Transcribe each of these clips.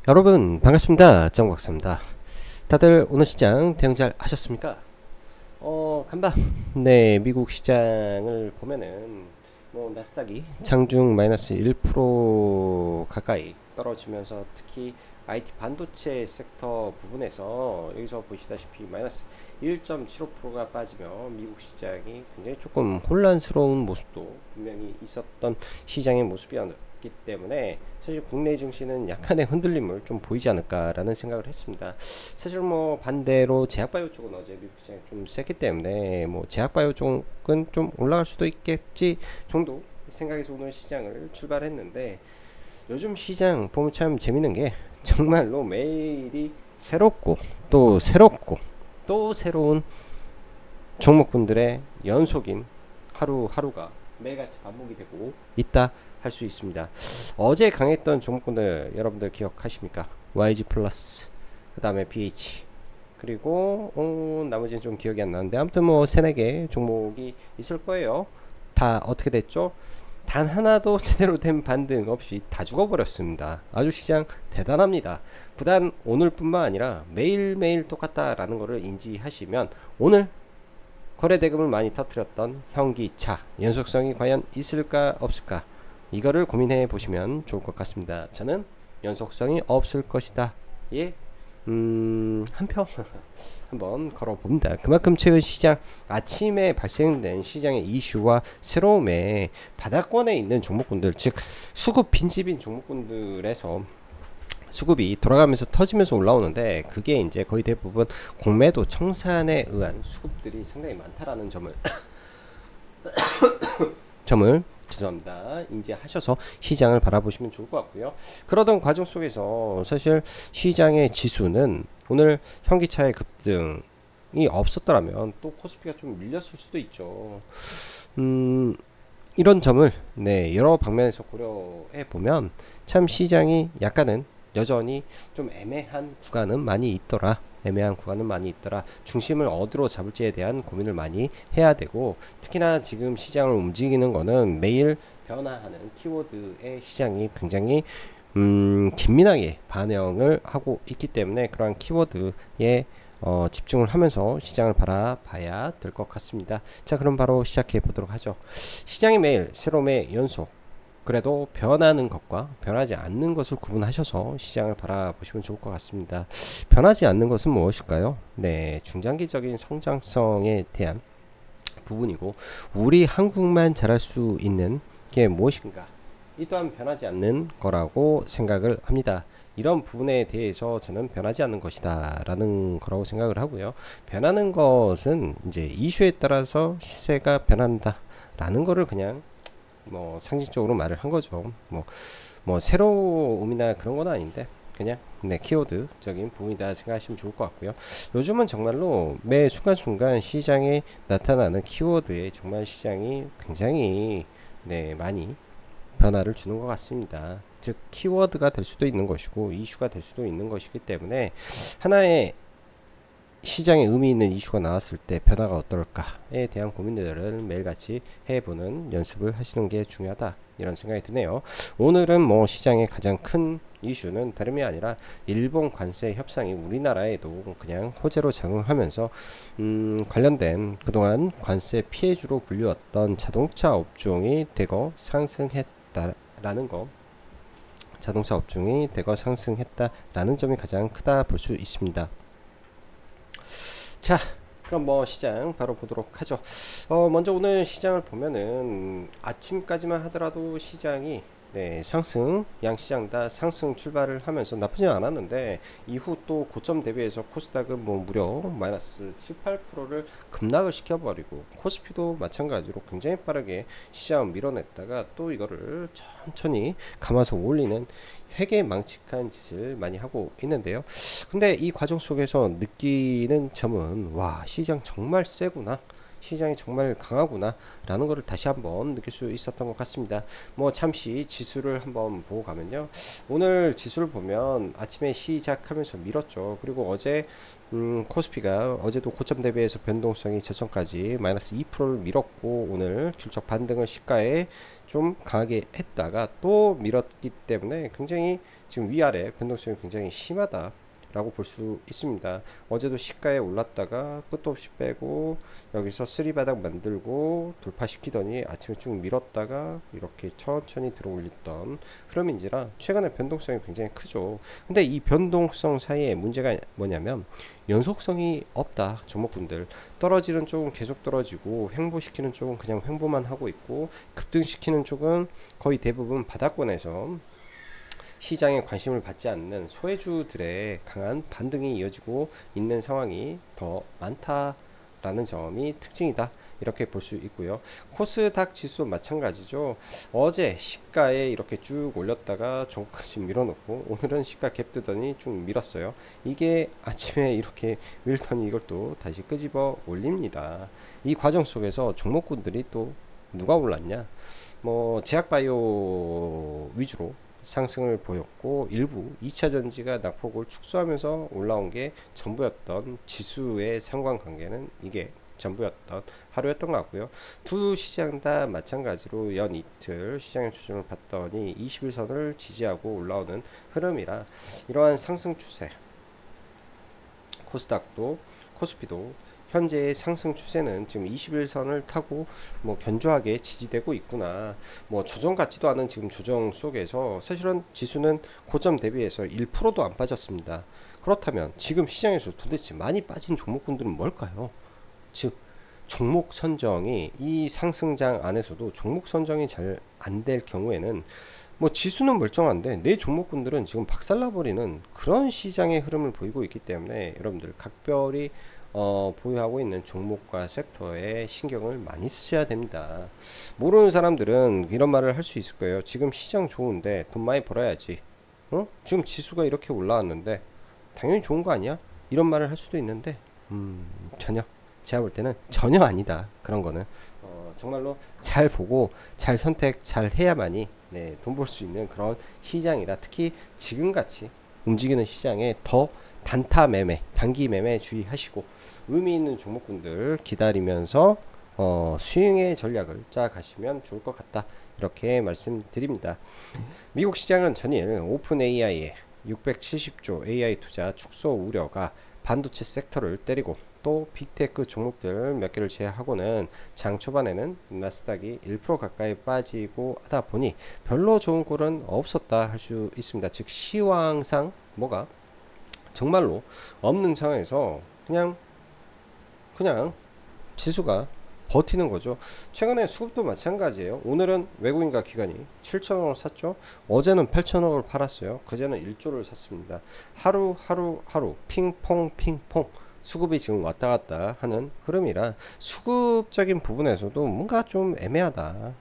여러분 반갑습니다. 정박사입니다. 다들 오늘 시장 대응 잘 하셨습니까? 간밤 네, 미국 시장을 보면은 뭐 나스닥이 장중 마이너스 1% 가까이 떨어지면서 특히 IT 반도체 섹터 부분에서 여기서 보시다시피 마이너스 1.75%가 빠지며 미국 시장이 굉장히 조금 혼란스러운 모습도 분명히 있었던 시장의 모습이었기 때문에 사실 국내 증시는 약간의 흔들림을 좀 보이지 않을까라는 생각을 했습니다. 사실 뭐 반대로 제약바이오 쪽은 어제 미국 시장이 좀 셌기 때문에 뭐 제약바이오 쪽은 좀 올라갈 수도 있겠지 정도 생각에서 오늘 시장을 출발했는데, 요즘 시장 보면 참 재밌는 게 정말로 매일이 새롭고 또 새롭고 또 새로운 종목군들의 연속인 하루하루가 매일같이 반복이 되고 있다 할 수 있습니다. 어제 강했던 종목군들 여러분들 기억하십니까? YG 플러스, 그 다음에 BH, 그리고 나머지는 좀 기억이 안 나는데 아무튼 뭐 세네 개 종목이 있을 거예요. 다 어떻게 됐죠? 단 하나도 제대로 된 반등 없이 다 죽어버렸습니다. 아주 시장 대단합니다. 부단 오늘뿐만 아니라 매일매일 똑같다라는 것을 인지하시면 오늘 거래대금을 많이 터뜨렸던 현기차 연속성이 과연 있을까 없을까, 이거를 고민해 보시면 좋을 것 같습니다. 저는 연속성이 없을 것이다. 예, 한표 한번 걸어봅니다. 그만큼 최근 시장 아침에 발생된 시장의 이슈와 새로움에 바닥권에 있는 종목군들, 즉 수급 빈집인 종목군들에서 수급이 돌아가면서 터지면서 올라오는데, 그게 이제 거의 대부분 공매도 청산에 의한 수급들이 상당히 많다라는 점을 죄송합니다. 인지하셔서 시장을 바라보시면 좋을 것 같고요. 그러던 과정 속에서 사실 시장의 지수는 오늘 현기차의 급등이 없었더라면 또 코스피가 좀 밀렸을 수도 있죠. 이런 점을 네, 여러 방면에서 고려해 보면 참 시장이 약간은 여전히 좀 애매한 구간은 많이 있더라. 중심을 어디로 잡을지에 대한 고민을 많이 해야 되고, 특히나 지금 시장을 움직이는 거는 매일 변화하는 키워드의 시장이 굉장히 긴밀하게 반영을 하고 있기 때문에 그러한 키워드에 집중을 하면서 시장을 바라봐야 될 것 같습니다. 자, 그럼 바로 시작해 보도록 하죠. 시장이 매일 새로움의 연속, 그래도 변하는 것과 변하지 않는 것을 구분하셔서 시장을 바라보시면 좋을 것 같습니다. 변하지 않는 것은 무엇일까요? 네, 중장기적인 성장성에 대한 부분이고, 우리 한국만 잘할 수 있는 게 무엇인가, 이 또한 변하지 않는 거라고 생각을 합니다. 이런 부분에 대해서 저는 변하지 않는 것이다 라는 거라고 생각을 하고요. 변하는 것은 이제 이슈에 따라서 시세가 변한다 라는 거를 그냥 뭐 상징적으로 말을 한 거죠. 뭐 새로움이나 그런 건 아닌데 그냥 네, 키워드적인 부분이다 생각하시면 좋을 것 같고요. 요즘은 정말로 매 순간순간 시장에 나타나는 키워드에 정말 시장이 굉장히 네, 많이 변화를 주는 것 같습니다. 즉 키워드가 될 수도 있는 것이고 이슈가 될 수도 있는 것이기 때문에 하나의 시장에 의미 있는 이슈가 나왔을 때 변화가 어떨까에 대한 고민들을 매일같이 해보는 연습을 하시는 게 중요하다, 이런 생각이 드네요. 오늘은 뭐 시장의 가장 큰 이슈는 다름이 아니라 일본 관세 협상이 우리나라에도 그냥 호재로 작용하면서 관련된 그동안 관세 피해주로 불리웠던 자동차 업종이 대거 상승했다라는 거, 자동차 업종이 대거 상승했다라는 점이 가장 크다 볼 수 있습니다. 자, 그럼 뭐 시장 바로 보도록 하죠. 먼저 오늘 시장을 보면은 아침까지만 하더라도 시장이 네, 상승, 양시장 다 상승 출발을 하면서 나쁘지 않았는데, 이후 또 고점 대비해서 코스닥은 뭐 무려 마이너스 7, 8%를 급락을 시켜버리고, 코스피도 마찬가지로 굉장히 빠르게 시장을 밀어냈다가 또 이거를 천천히 감아서 올리는 회계망측한 짓을 많이 하고 있는데요. 근데 이 과정 속에서 느끼는 점은, 와, 시장 정말 세구나, 시장이 정말 강하구나 라는 것을 다시 한번 느낄 수 있었던 것 같습니다. 뭐 잠시 지수를 한번 보고 가면요, 오늘 지수를 보면 아침에 시작하면서 밀었죠. 그리고 어제 코스피가 어제도 고점 대비해서 변동성이 저점까지 마이너스 2%를 밀었고, 오늘 균적 반등을 시가에 좀 강하게 했다가 또 밀었기 때문에 굉장히 지금 위아래 변동성이 굉장히 심하다 라고 볼 수 있습니다. 어제도 시가에 올랐다가 끝도 없이 빼고 여기서 쓰리바닥 만들고 돌파시키더니 아침에 쭉 밀었다가 이렇게 천천히 들어 올렸던 흐름인지라 최근에 변동성이 굉장히 크죠. 근데 이 변동성 사이에 문제가 뭐냐면 연속성이 없다. 종목군들 떨어지는 쪽은 계속 떨어지고 횡보시키는 쪽은 그냥 횡보만 하고 있고, 급등시키는 쪽은 거의 대부분 바닥권에서 시장에 관심을 받지 않는 소외주들의 강한 반등이 이어지고 있는 상황이 더 많다라는 점이 특징이다, 이렇게 볼 수 있고요. 코스닥 지수 마찬가지죠. 어제 시가에 이렇게 쭉 올렸다가 종가까지 밀어놓고 오늘은 시가 갭 뜨더니 쭉 밀었어요. 이게 아침에 이렇게 밀더니 이걸 또 다시 끄집어 올립니다. 이 과정 속에서 종목군들이 또 누가 올랐냐, 뭐 제약바이오 위주로 상승을 보였고, 일부 2차전지가 낙폭을 축소하면서 올라온 게 전부였던 지수의 상관관계는 이게 전부였던 하루였던 것 같고요. 두 시장 다 마찬가지로 연 이틀 시장의 조정을 봤더니 21선을 지지하고 올라오는 흐름이라, 이러한 상승 추세, 코스닥도 코스피도 현재의 상승 추세는 지금 21선을 타고 뭐 견조하게 지지되고 있구나, 뭐 조정 같지도 않은 지금 조정 속에서 사실은 지수는 고점 대비해서 1%도 안 빠졌습니다. 그렇다면 지금 시장에서 도대체 많이 빠진 종목군들은 뭘까요? 즉 종목 선정이, 이 상승장 안에서도 종목 선정이 잘 안 될 경우에는 뭐 지수는 멀쩡한데 내 종목군들은 지금 박살나버리는 그런 시장의 흐름을 보이고 있기 때문에 여러분들 각별히 보유하고 있는 종목과 섹터에 신경을 많이 쓰셔야 됩니다. 모르는 사람들은 이런 말을 할 수 있을 거예요. 지금 시장 좋은데 돈 많이 벌어야지, 지금 지수가 이렇게 올라왔는데 당연히 좋은 거 아니야? 이런 말을 할 수도 있는데 전혀, 제가 볼 때는 전혀 아니다. 그런 거는 정말로 잘 보고 잘 선택 잘 해야만이 돈 벌 수 있는 그런 시장이라, 특히 지금같이 움직이는 시장에 더 단타 매매, 단기 매매 주의하시고 의미 있는 종목군들 기다리면서 수익의 전략을 짜 가시면 좋을 것 같다, 이렇게 말씀드립니다. 미국 시장은 전일 오픈 AI에 670조 AI 투자 축소 우려가 반도체 섹터를 때리고, 또 빅테크 종목들 몇 개를 제외하고는 장 초반에는 나스닥이 1% 가까이 빠지고 하다 보니 별로 좋은 꼴은 없었다 할 수 있습니다. 즉 시황상 뭐가 정말로 없는 상황에서 그냥 지수가 버티는 거죠. 최근에 수급도 마찬가지예요. 오늘은 외국인과 기관이 7천억을 샀죠. 어제는 8천억을 팔았어요. 그제는 1조를 샀습니다. 하루 핑퐁 수급이 지금 왔다 갔다 하는 흐름이라 수급적인 부분에서도 뭔가 좀 애매하다.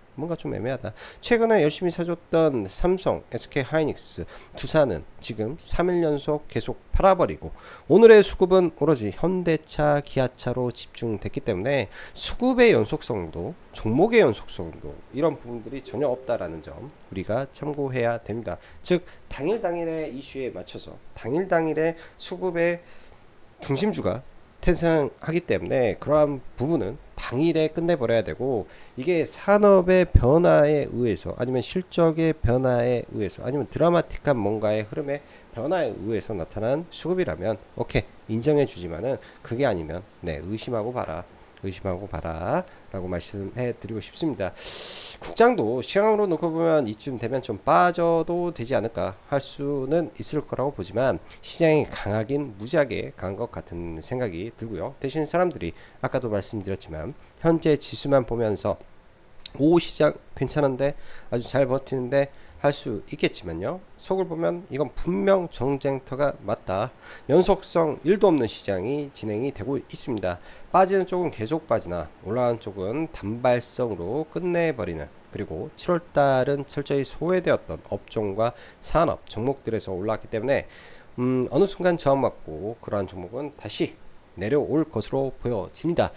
최근에 열심히 사줬던 삼성, SK 하이닉스, 두산은 지금 3일 연속 계속 팔아버리고, 오늘의 수급은 오로지 현대차, 기아차로 집중됐기 때문에 수급의 연속성도, 종목의 연속성도 이런 부분들이 전혀 없다라는 점 우리가 참고해야 됩니다. 즉 당일의 이슈에 맞춰서 당일의 수급의 중심주가 탄생하기 때문에 그러한 부분은 당일에 끝내버려야 되고, 이게 산업의 변화에 의해서 아니면 실적의 변화에 의해서 아니면 드라마틱한 뭔가의 흐름의 변화에 의해서 나타난 수급이라면 오케이 인정해 주지만은, 그게 아니면 의심하고 봐라 라고 말씀해 드리고 싶습니다. 국장도 시황으로 놓고 보면 이쯤 되면 좀 빠져도 되지 않을까 할 수는 있을 거라고 보지만, 시장이 강하긴 무지하게 강한 것 같은 생각이 들고요. 대신 사람들이 아까도 말씀드렸지만 현재 지수만 보면서 오 시장 괜찮은데 아주 잘 버티는데 할 수 있겠지만요, 속을 보면 이건 분명 정쟁터가 맞다. 연속성 1도 없는 시장이 진행이 되고 있습니다. 빠지는 쪽은 계속 빠지나 올라가는 쪽은 단발성으로 끝내버리는, 그리고 7월달은 철저히 소외되었던 업종과 산업 종목들에서 올라왔기 때문에 어느 순간 저항받고 그러한 종목은 다시 내려올 것으로 보여집니다.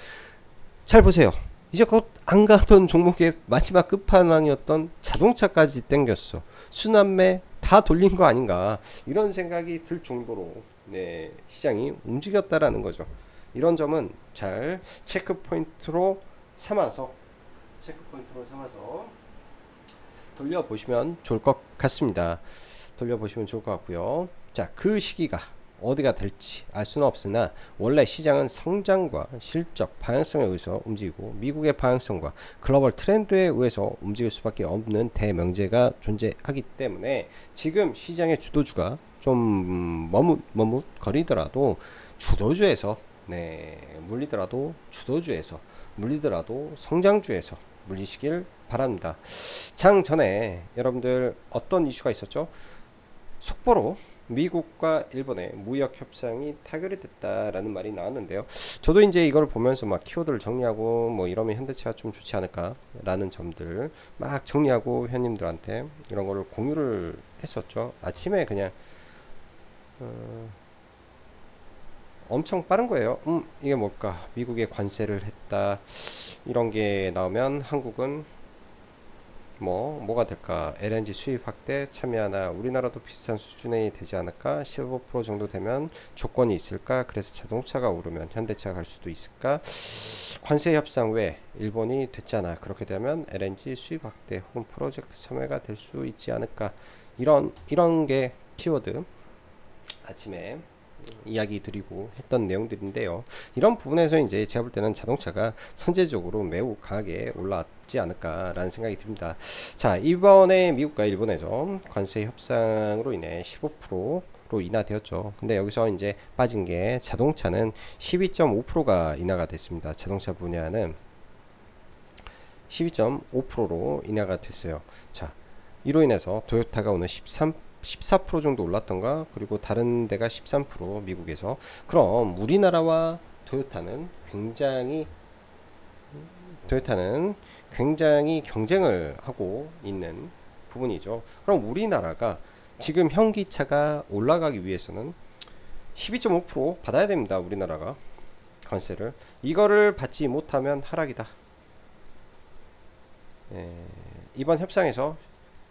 잘 보세요. 이제 곧 안 가던 종목의 마지막 끝판왕이었던 자동차까지 땡겼어. 순환매 다 돌린 거 아닌가, 이런 생각이 들 정도로 네, 시장이 움직였다라는 거죠. 이런 점은 잘 체크 포인트로 삼아서 돌려보시면 좋을 것 같습니다. 돌려보시면 좋을 것 같고요. 자, 그 시기가 어디가 될지 알 수는 없으나 원래 시장은 성장과 실적 방향성에 의해서 움직이고 미국의 방향성과 글로벌 트렌드에 의해서 움직일 수밖에 없는 대명제가 존재하기 때문에 지금 시장의 주도주가 좀 머뭇거리더라도 주도주에서 물리더라도 성장주에서 물리시길 바랍니다. 장 전에 여러분들 어떤 이슈가 있었죠? 속보로 미국과 일본의 무역 협상이 타결이 됐다라는 말이 나왔는데요. 저도 이제 이걸 보면서 막 키워드를 정리하고 뭐 이러면 현대차가 좀 좋지 않을까라는 점들 막 정리하고 회원님들한테 이런 거를 공유를 했었죠. 아침에 그냥 엄청 빠른 거예요. 이게 뭘까? 미국에 관세를 했다. 이런 게 나오면 한국은 뭐가 될까? LNG 수입 확대 참여하나? 우리나라도 비슷한 수준이 되지 않을까? 15% 정도 되면 조건이 있을까? 그래서 자동차가 오르면 현대차가 갈 수도 있을까? 관세 협상 외 일본이 됐잖아. 그렇게 되면 LNG 수입 확대 혹은 프로젝트 참여가 될 수 있지 않을까? 이런 게 키워드 아침에 이야기 드리고 했던 내용들인데요. 이런 부분에서 이제 제가 볼 때는 자동차가 선제적으로 매우 강하게 올라왔지 않을까라는 생각이 듭니다. 자, 이번에 미국과 일본에서 관세 협상으로 인해 15%로 인하되었죠. 근데 여기서 이제 빠진 게 자동차는 12.5%가 인하가 됐습니다. 자동차 분야는 12.5%로 인하가 됐어요. 자, 이로 인해서 토요타가 오늘 14% 정도 올랐던가, 그리고 다른 데가 13% 미국에서. 그럼 우리나라와 토요타는 굉장히 경쟁을 하고 있는 부분이죠. 그럼 우리나라가 지금 현기차가 올라가기 위해서는 12.5% 받아야 됩니다. 우리나라가 관세를. 이거를 받지 못하면 하락이다. 이번 협상에서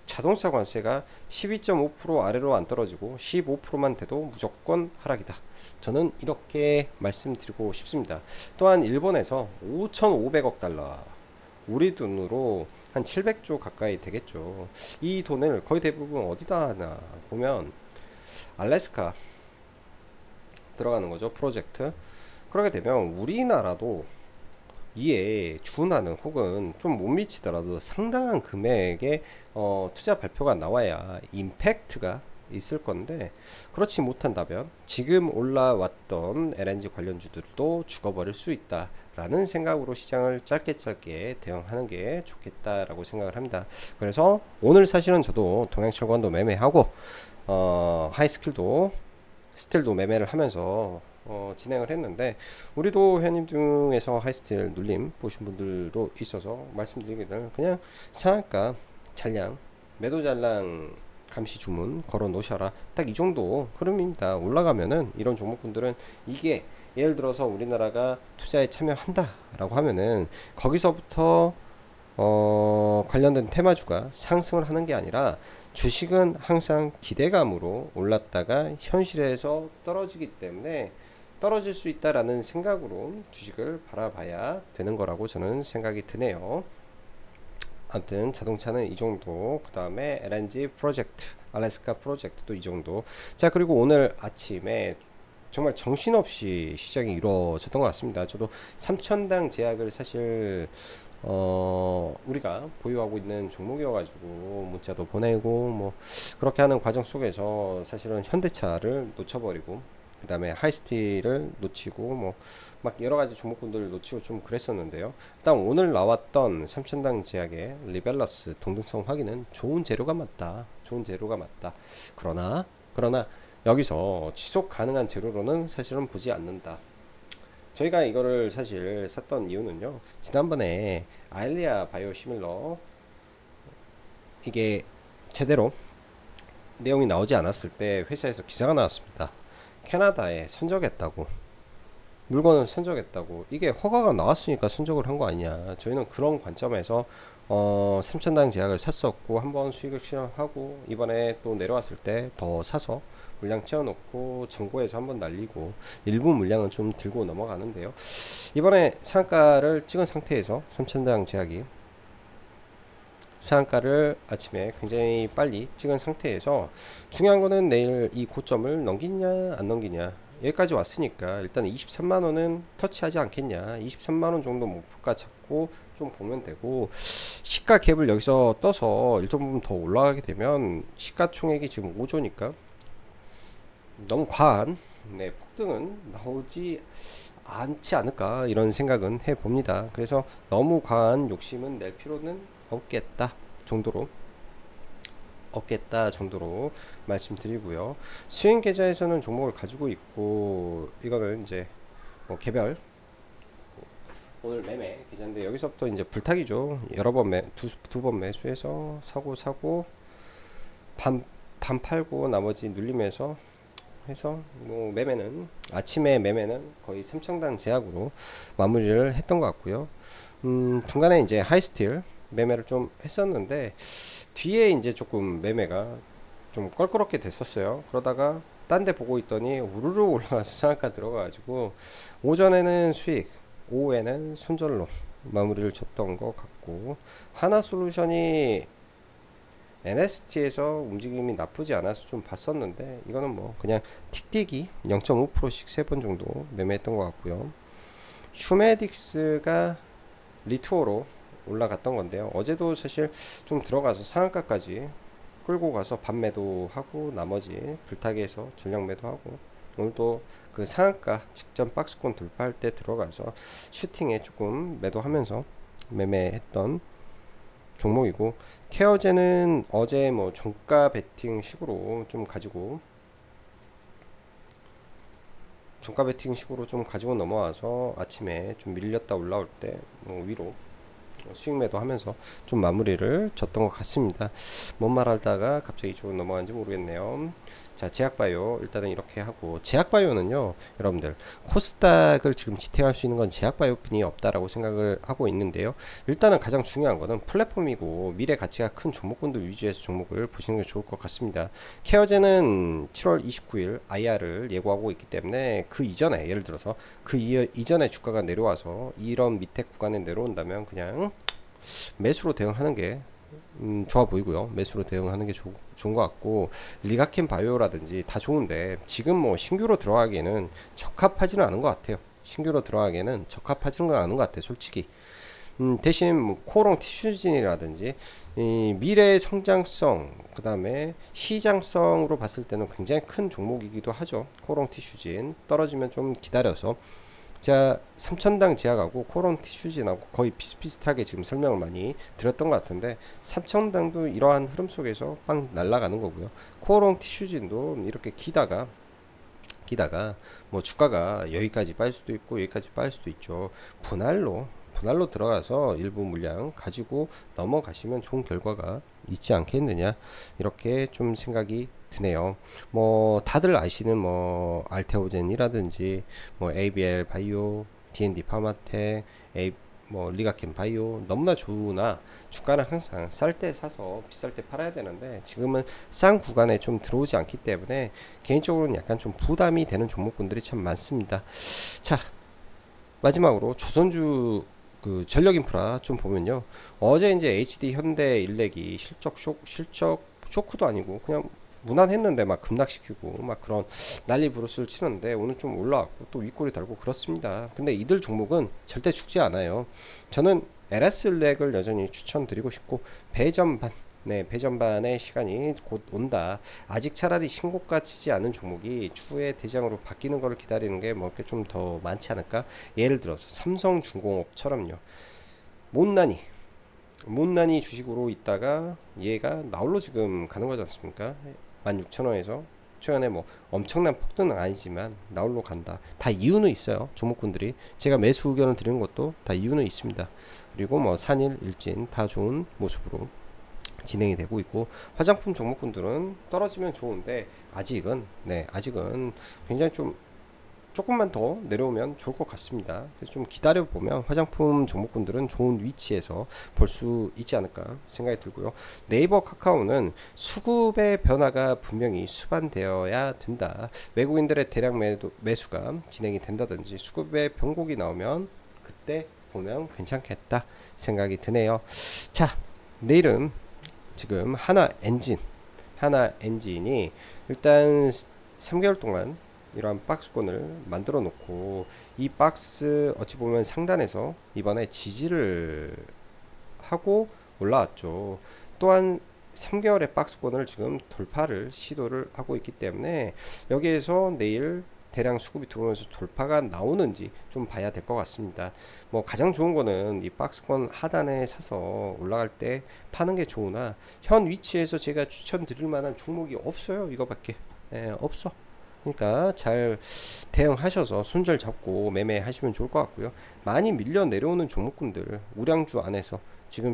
자동차 관세가 12.5% 아래로 안 떨어지고 15%만 돼도 무조건 하락이다. 저는 이렇게 말씀드리고 싶습니다. 또한 일본에서 5,500억 달러, 우리 돈으로 한 700조 가까이 되겠죠. 이 돈을 거의 대부분 어디다 하나 보면 알래스카 들어가는 거죠. 프로젝트. 그렇게 되면 우리나라도 이에 준하는 혹은 좀 못 미치더라도 상당한 금액의 투자 발표가 나와야 임팩트가 있을 건데, 그렇지 못한다면 지금 올라왔던 LNG 관련주들도 죽어버릴 수 있다 라는 생각으로 시장을 짧게 대응하는 게 좋겠다라고 생각을 합니다. 그래서 오늘 사실은 저도 동양철관도 매매하고 하이스킬도 스틸도 매매를 하면서 진행을 했는데, 우리도 회원님 중에서 하이스틸 눌림 보신 분들도 있어서 말씀드리기를 그냥 상한가 잔량 매도 잔량 감시 주문 걸어 놓으셔라, 딱 이 정도 흐름입니다. 올라가면은 이런 종목분들은 이게 예를 들어서 우리나라가 투자에 참여한다 라고 하면은 거기서부터 관련된 테마주가 상승을 하는 게 아니라 주식은 항상 기대감으로 올랐다가 현실에서 떨어지기 때문에 떨어질 수 있다라는 생각으로 주식을 바라봐야 되는 거라고 저는 생각이 드네요. 아무튼 자동차는 이 정도, 그 다음에 LNG 프로젝트, 알래스카 프로젝트도 이 정도. 자, 그리고 오늘 아침에 정말 정신없이 시장이 이루어졌던 것 같습니다. 저도 3천당 제약을 사실 우리가 보유하고 있는 종목이어가지고 문자도 보내고 뭐 그렇게 하는 과정 속에서 사실은 현대차를 놓쳐버리고, 그 다음에 하이스틸을 놓치고 뭐 막 여러가지 종목군들을 놓치고 좀 그랬었는데요. 일단 오늘 나왔던 3천당 제약의 리밸런스 동등성 확인은 좋은 재료가 맞다. 그러나 여기서 지속 가능한 재료로는 사실은 보지 않는다. 저희가 이거를 사실 샀던 이유는요, 지난번에 아일리아 바이오시밀러 이게 제대로 내용이 나오지 않았을 때 회사에서 기사가 나왔습니다. 캐나다에 선적했다고. 물건을 선적했다고. 이게 허가가 나왔으니까 선적을 한 거 아니냐. 저희는 그런 관점에서 3천당 제약을 샀었고 한번 수익을 실현하고 이번에 또 내려왔을 때 더 사서 물량 채워놓고 정고에서 한번 날리고 일부 물량은 좀 들고 넘어가는데요. 이번에 상한가를 찍은 상태에서 3천당 제약이 상한가를 아침에 굉장히 빨리 찍은 상태에서 중요한 거는 내일 이 고점을 넘기냐 안 넘기냐. 여기까지 왔으니까 일단 23만원은 터치하지 않겠냐. 23만원 정도 목표가 잡고 좀 보면 되고, 시가 갭을 여기서 떠서 일정 부분 더 올라가게 되면 시가총액이 지금 5조니까 너무 과한 폭등은 나오지 않지 않을까 이런 생각은 해봅니다. 그래서 너무 과한 욕심은 낼 필요는 없겠다 정도로 말씀드리고요. 스윙 계좌에서는 종목을 가지고 있고, 이거는 이제 뭐 개별 오늘 매매 계좌인데 여기서부터 이제 불타기죠. 여러 번 두 번 매수해서 사고 반 팔고 나머지 눌리면서 해서 뭐 매매는 아침에 매매는 거의 3천당 제약으로 마무리를 했던 것 같고요. 중간에 이제 하이스틸 매매를 좀 했었는데 뒤에 이제 조금 매매가 좀 껄끄럽게 됐었어요. 그러다가 딴 데 보고 있더니 우르르 올라가서 상한가 들어가가지고 오전에는 수익, 오후에는 손절로 마무리를 줬던 것 같고, 하나솔루션이 NST에서 움직임이 나쁘지 않아서 좀 봤었는데 이거는 뭐 그냥 틱틱이 0.5%씩 3번 정도 매매했던 것 같고요. 휴메딕스가 리투어로 올라갔던 건데요. 어제도 사실 좀 들어가서 상한가까지 끌고 가서 반매도 하고 나머지 불타기에서 전량 매도하고, 오늘도 그 상한가 직전 박스권 돌파할 때 들어가서 슈팅에 조금 매도하면서 매매했던 종목이고, 케어제는 어제 뭐 종가 베팅 식으로 좀 가지고 넘어와서 아침에 좀 밀렸다 올라올 때 뭐 위로 수익 매도 하면서 좀 마무리를 졌던 것 같습니다. 뭔 말하다가 갑자기 이쪽으로 넘어간지 모르겠네요. 자, 제약바이오 일단은 이렇게 하고, 제약바이오는요 여러분들 코스닥을 지금 지탱할 수 있는 건 제약바이오뿐이 없다라고 생각을 하고 있는데요. 일단은 가장 중요한 거는 플랫폼이고 미래 가치가 큰 종목군들 위주에서 종목을 보시는 게 좋을 것 같습니다. 케어제는 7월 29일 IR을 예고하고 있기 때문에 그 이전에, 예를 들어서 그 이전에 주가가 내려와서 이런 밑에 구간에 내려온다면 그냥 매수로 대응하는 게 좋아 보이고요. 매수로 대응하는 게 좋은 것 같고, 리가켄 바이오라든지 다 좋은데 지금 뭐 신규로 들어가기에는 적합하지는 않은 것 같아요. 솔직히. 대신 뭐 코롱 티슈진이라든지 이 미래 성장성, 그 다음에 시장성으로 봤을 때는 굉장히 큰 종목이기도 하죠. 코롱 티슈진 떨어지면 좀 기다려서, 제가 3천당 제약하고 코롱 티슈진하고 거의 비슷비슷하게 지금 설명을 많이 드렸던 것 같은데 3천당도 이러한 흐름 속에서 빵 날아가는 거고요. 코롱 티슈진도 이렇게 기다가 뭐 주가가 여기까지 빠질 수도 있고 여기까지 빠질 수도 있죠. 분할로 들어가서 일부 물량 가지고 넘어가시면 좋은 결과가 있지 않겠느냐, 이렇게 좀 생각이 드네요. 뭐 다들 아시는 뭐 알테오젠이라든지 뭐 ABL 바이오, D&D 파마텍, 뭐 리가켄 바이오 너무나 좋으나 주가는 항상 쌀 때 사서 비쌀 때 팔아야 되는데 지금은 싼 구간에 좀 들어오지 않기 때문에 개인적으로는 약간 좀 부담이 되는 종목군들이 참 많습니다. 자, 마지막으로 조선주 그 전력 인프라 좀 보면요. 어제 이제 HD 현대 일렉이 실적 쇼크도 아니고 그냥 무난했는데 막 급락시키고 막 그런 난리 부르스를 치는데 오늘 좀 올라왔고 또 윗골이 달고 그렇습니다. 근데 이들 종목은 절대 죽지 않아요. 저는 LS 일렉을 여전히 추천드리고 싶고, 배전반의 시간이 곧 온다. 아직 차라리 신고가 치지 않은 종목이 추후에 대장으로 바뀌는 것을 기다리는 게 뭐 좀 더 많지 않을까. 예를 들어서 삼성중공업처럼요, 못난이 주식으로 있다가 얘가 나홀로 지금 가는 거지 않습니까? 16,000원에서 최근에 뭐 엄청난 폭등은 아니지만 나홀로 간다. 다 이유는 있어요. 종목군들이 제가 매수 의견을 드리는 것도 다 이유는 있습니다. 그리고 뭐 산일, 일진 다 좋은 모습으로 진행이 되고 있고, 화장품 종목군들은 떨어지면 좋은데 아직은 굉장히 좀 조금만 더 내려오면 좋을 것 같습니다. 그래서 좀 기다려 보면 화장품 종목군들은 좋은 위치에서 볼 수 있지 않을까 생각이 들고요. 네이버 카카오는 수급의 변화가 분명히 수반되어야 된다. 외국인들의 대량 매수가 진행이 된다든지 수급의 변곡이 나오면 그때 보면 괜찮겠다 생각이 드네요. 자, 내일은 지금 하나 엔진이 일단 3개월 동안 이러한 박스권을 만들어 놓고 이 박스 어찌 보면 상단에서 이번에 지지를 하고 올라왔죠. 또한 3개월의 박스권을 지금 돌파를 시도를 하고 있기 때문에 여기에서 내일 대량 수급이 들어오면서 돌파가 나오는지 좀 봐야 될 것 같습니다. 뭐 가장 좋은 거는 이 박스권 하단에 사서 올라갈 때 파는 게 좋으나 현 위치에서 제가 추천드릴 만한 종목이 없어요. 이거밖에 없어. 그러니까 잘 대응하셔서 손절 잡고 매매하시면 좋을 것 같고요. 많이 밀려 내려오는 종목군들 우량주 안에서 지금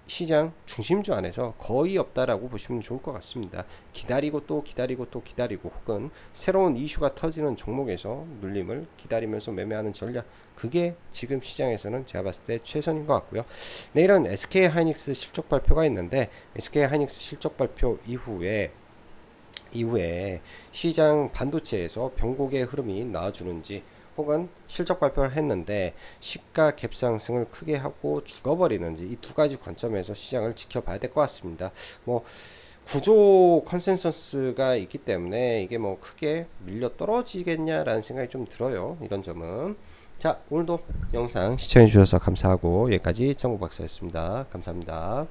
시장 중심주 안에서 거의 없다라고 보시면 좋을 것 같습니다. 기다리고 또 기다리고 또 기다리고 혹은 새로운 이슈가 터지는 종목에서 눌림을 기다리면서 매매하는 전략, 그게 지금 시장에서는 제가 봤을 때 최선인 것 같고요. 내일은 SK하이닉스 실적 발표가 있는데 SK하이닉스 실적 발표 이후에 시장 반도체에서 변곡의 흐름이 나와주는지 혹은 실적 발표를 했는데 시가 갭상승을 크게 하고 죽어버리는지 이 두 가지 관점에서 시장을 지켜봐야 될 것 같습니다. 뭐 구조 컨센서스가 있기 때문에 이게 뭐 크게 밀려 떨어지겠냐라는 생각이 좀 들어요. 이런 점은. 자, 오늘도 영상 시청해 주셔서 감사하고 여기까지 정보박사였습니다. 감사합니다.